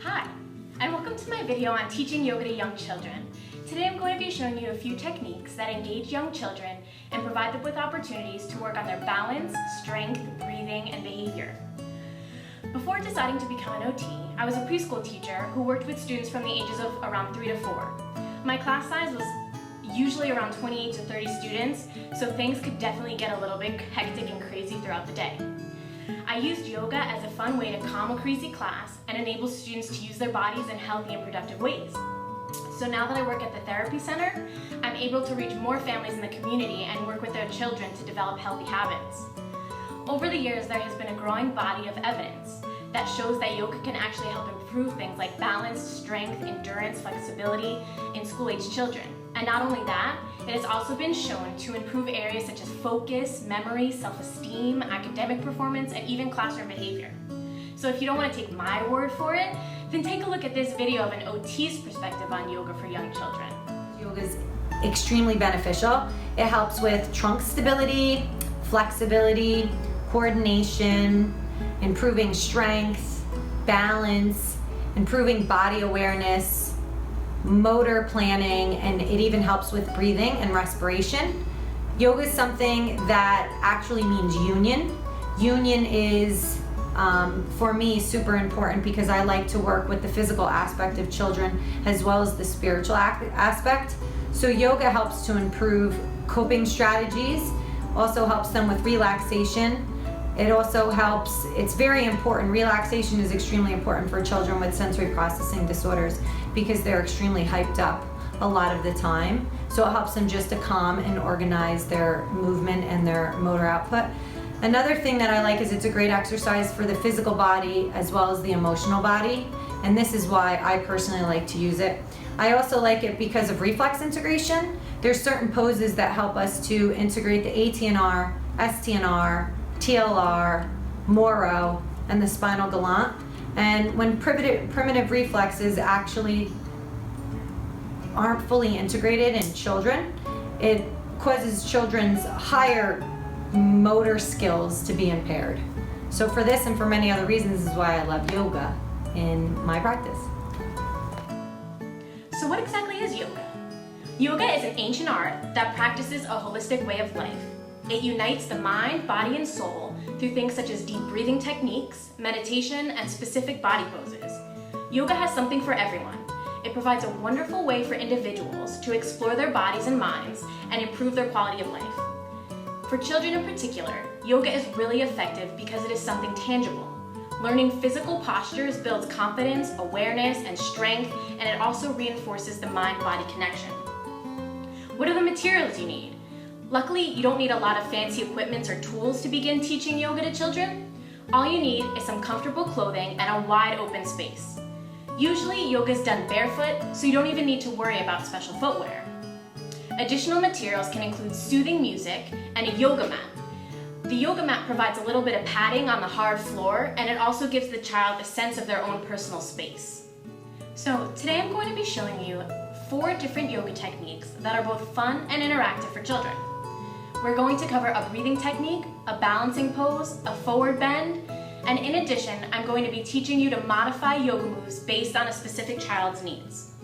Hi, and welcome to my video on teaching yoga to young children. Today I'm going to be showing you a few techniques that engage young children and provide them with opportunities to work on their balance, strength, breathing, and behavior. Before deciding to become an OT, I was a preschool teacher who worked with students from the ages of around 3 to 4. My class size was usually around 28 to 30 students, so things could definitely get a little bit hectic and crazy throughout the day. I used yoga as a fun way to calm a crazy class and enable students to use their bodies in healthy and productive ways. So now that I work at the therapy center, I'm able to reach more families in the community and work with their children to develop healthy habits. Over the years, there has been a growing body of evidence that shows that yoga can actually help improve things like balance, strength, endurance, flexibility in school-aged children. And not only that, it has also been shown to improve areas such as focus, memory, self-esteem, academic performance, and even classroom behavior. So if you don't want to take my word for it, then take a look at this video of an OT's perspective on yoga for young children. Yoga is extremely beneficial. It helps with trunk stability, flexibility, coordination, improving strength, balance, improving body awareness, motor planning, and it even helps with breathing and respiration. Yoga is something that actually means union. Union is, for me, super important because I like to work with the physical aspect of children as well as the spiritual aspect. So yoga helps to improve coping strategies, also helps them with relaxation. It also helps, it's very important, relaxation is extremely important for children with sensory processing disorders because they're extremely hyped up a lot of the time. So it helps them just to calm and organize their movement and their motor output. Another thing that I like is it's a great exercise for the physical body as well as the emotional body, and this is why I personally like to use it. I also like it because of reflex integration. There's certain poses that help us to integrate the ATNR, STNR, TLR, Moro, and the spinal galant. And when primitive reflexes actually aren't fully integrated in children, it causes children's higher motor skills to be impaired. So for this and for many other reasons is why I love yoga in my practice. So what exactly is yoga? Yoga is an ancient art that practices a holistic way of life. It unites the mind, body, and soul through things such as deep breathing techniques, meditation, and specific body poses. Yoga has something for everyone. It provides a wonderful way for individuals to explore their bodies and minds and improve their quality of life. For children in particular, yoga is really effective because it is something tangible. Learning physical postures builds confidence, awareness, and strength, and it also reinforces the mind-body connection. What are the materials you need? Luckily, you don't need a lot of fancy equipment or tools to begin teaching yoga to children. All you need is some comfortable clothing and a wide open space. Usually, yoga is done barefoot, so you don't even need to worry about special footwear. Additional materials can include soothing music and a yoga mat. The yoga mat provides a little bit of padding on the hard floor, and it also gives the child a sense of their own personal space. So today I'm going to be showing you 4 different yoga techniques that are both fun and interactive for children. We're going to cover a breathing technique, a balancing pose, a forward bend, and in addition, I'm going to be teaching you to modify yoga moves based on a specific child's needs.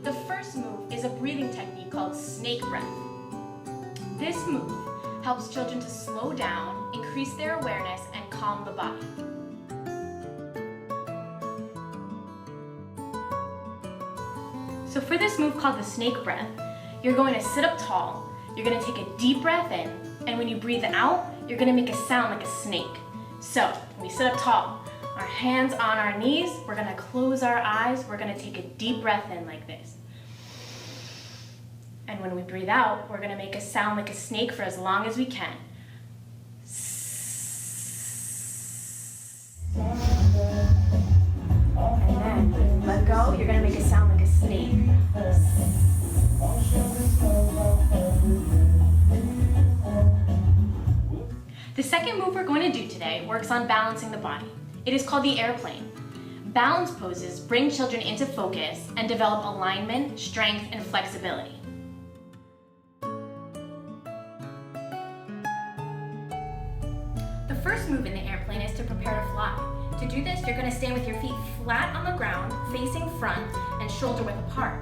The first move is a breathing technique called snake breath. This move helps children to slow down, increase their awareness, and calm the body. So for this move called the snake breath, you're going to sit up tall, you're going to take a deep breath in, and when you breathe out, you're going to make a sound like a snake. So when we sit up tall, our hands on our knees, we're going to close our eyes, we're going to take a deep breath in like this. And when we breathe out, we're going to make a sound like a snake for as long as we can. And then when you let go, you're going to make a sound like a snake. The second move we're going to do today works on balancing the body. It is called the airplane. Balance poses bring children into focus and develop alignment, strength, and flexibility. The first move in the airplane is to prepare to fly. To do this, you're going to stand with your feet flat on the ground, facing front and shoulder width apart.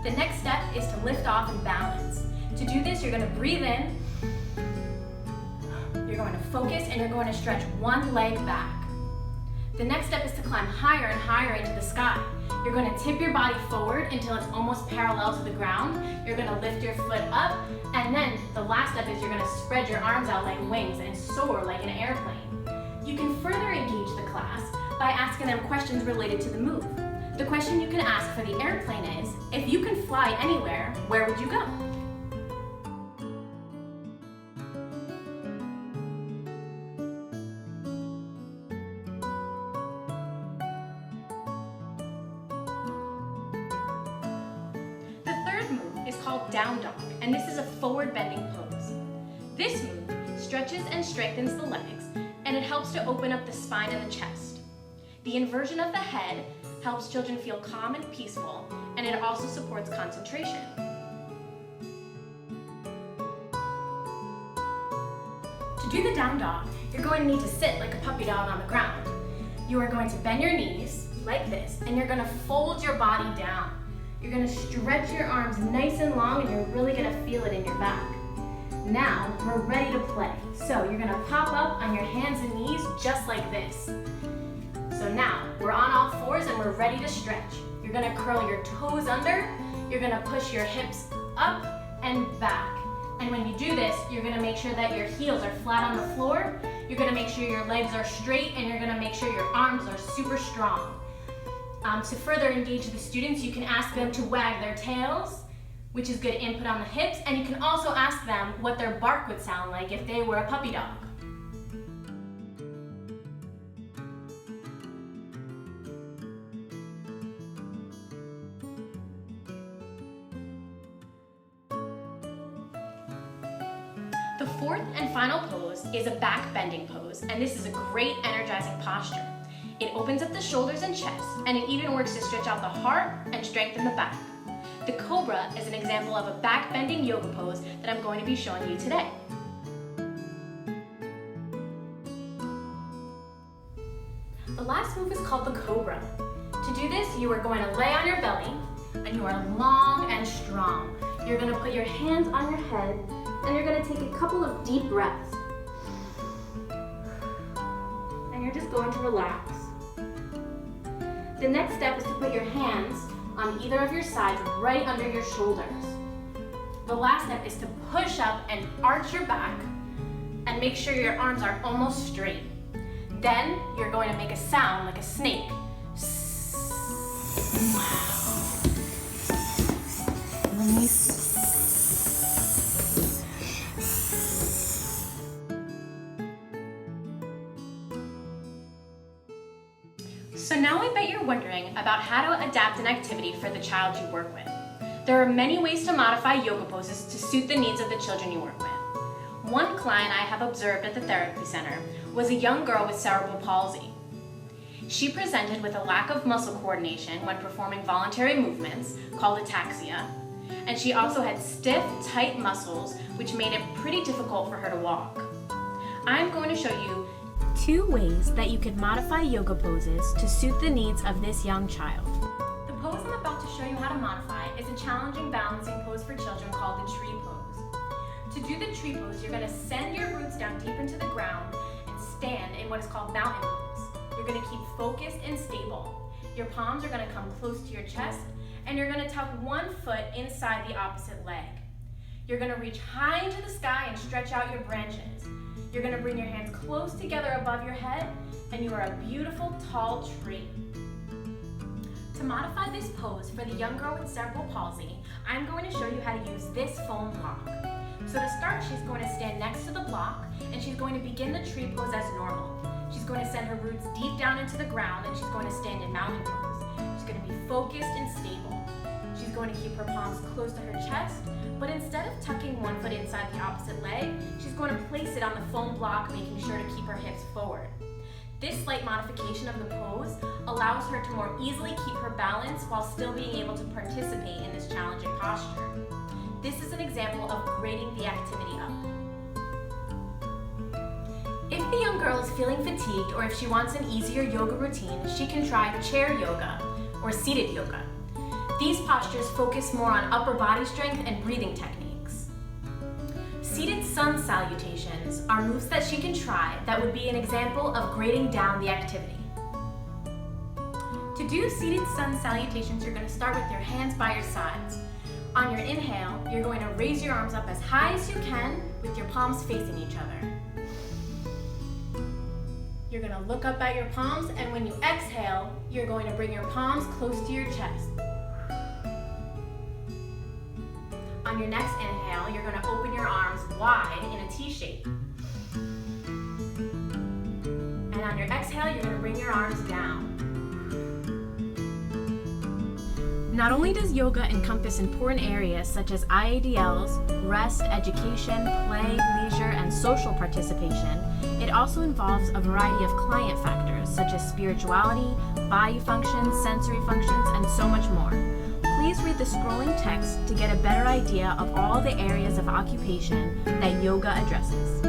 The next step is to lift off and balance. To do this, you're going to breathe in, you're going to focus, and you're going to stretch one leg back. The next step is to climb higher and higher into the sky. You're going to tip your body forward until it's almost parallel to the ground. You're going to lift your foot up, and then the last step is you're going to spread your arms out like wings and soar like an airplane. You can further engage the class by asking them questions related to the move. The question you can ask for the airplane is, if you can fly anywhere, where would you go? The third move is called down dog, and this is a forward bending pose. This move stretches and strengthens the legs, and it helps to open up the spine and the chest. The inversion of the head helps children feel calm and peaceful, and it also supports concentration. To do the down dog, you're going to need to sit like a puppy dog on the ground. You are going to bend your knees like this, and you're going to fold your body down. You're going to stretch your arms nice and long, and you're really going to feel it in your back. Now, we're ready to play. So you're going to pop up on your hands and knees just like this. So now, we're on all fours and we're ready to stretch. You're going to curl your toes under, you're going to push your hips up and back. And when you do this, you're going to make sure that your heels are flat on the floor, you're going to make sure your legs are straight, and you're going to make sure your arms are super strong. To further engage the students, you can ask them to wag their tails, which is good input on the hips, and you can also ask them what their bark would sound like if they were a puppy dog. The fourth and final pose is a back bending pose, and this is a great energizing posture. It opens up the shoulders and chest, and it even works to stretch out the heart and strengthen the back. The cobra is an example of a back bending yoga pose that I'm going to be showing you today. The last move is called the cobra. To do this, you are going to lay on your belly, and you are long and strong. You're going to put your hands on your head, and you're going to take a couple of deep breaths. And you're just going to relax. The next step is to put your hands on either of your sides right under your shoulders. The last step is to push up and arch your back and make sure your arms are almost straight. Then you're going to make a sound like a snake. So now I bet you're wondering about how to adapt an activity for the child you work with. There are many ways to modify yoga poses to suit the needs of the children you work with. One client I have observed at the therapy center was a young girl with cerebral palsy. She presented with a lack of muscle coordination when performing voluntary movements, called ataxia, and she also had stiff, tight muscles, which made it pretty difficult for her to walk. I'm going to show you 2 ways that you could modify yoga poses to suit the needs of this young child. The pose I'm about to show you how to modify is a challenging balancing pose for children called the tree pose. To do the tree pose, you're going to send your roots down deep into the ground and stand in what is called mountain pose. You're going to keep focused and stable. Your palms are going to come close to your chest, and you're going to tuck one foot inside the opposite leg. You're going to reach high into the sky and stretch out your branches. You're going to bring your hands close together above your head, and you are a beautiful, tall tree. To modify this pose for the young girl with cerebral palsy, I'm going to show you how to use this foam block. So to start, she's going to stand next to the block, and she's going to begin the tree pose as normal. She's going to send her roots deep down into the ground, and she's going to stand in mountain pose. She's going to be focused and stable. She's going to keep her palms close to her chest, but instead of tucking one foot inside the opposite leg, she's going to place it on the foam block, making sure to keep her hips forward. This slight modification of the pose allows her to more easily keep her balance while still being able to participate in this challenging posture. This is an example of grading the activity up. If the young girl girl is feeling fatigued or if she wants an easier yoga routine, she can try chair yoga or seated yoga. These postures focus more on upper body strength and breathing techniques. Seated sun salutations are moves that she can try that would be an example of grading down the activity. To do seated sun salutations, you're going to start with your hands by your sides. On your inhale, you're going to raise your arms up as high as you can with your palms facing each other. You're going to look up at your palms, and when you exhale, you're going to bring your palms close to your chest. On your next inhale, you're going to open your arms wide in a T shape. And on your exhale, you're going to bring your arms down. Not only does yoga encompass important areas such as IADLs, rest, education, play, leisure, and social participation, it also involves a variety of client factors such as spirituality, body functions, sensory functions, and so much more. Please read the scrolling text to get a better idea of all the areas of occupation that yoga addresses.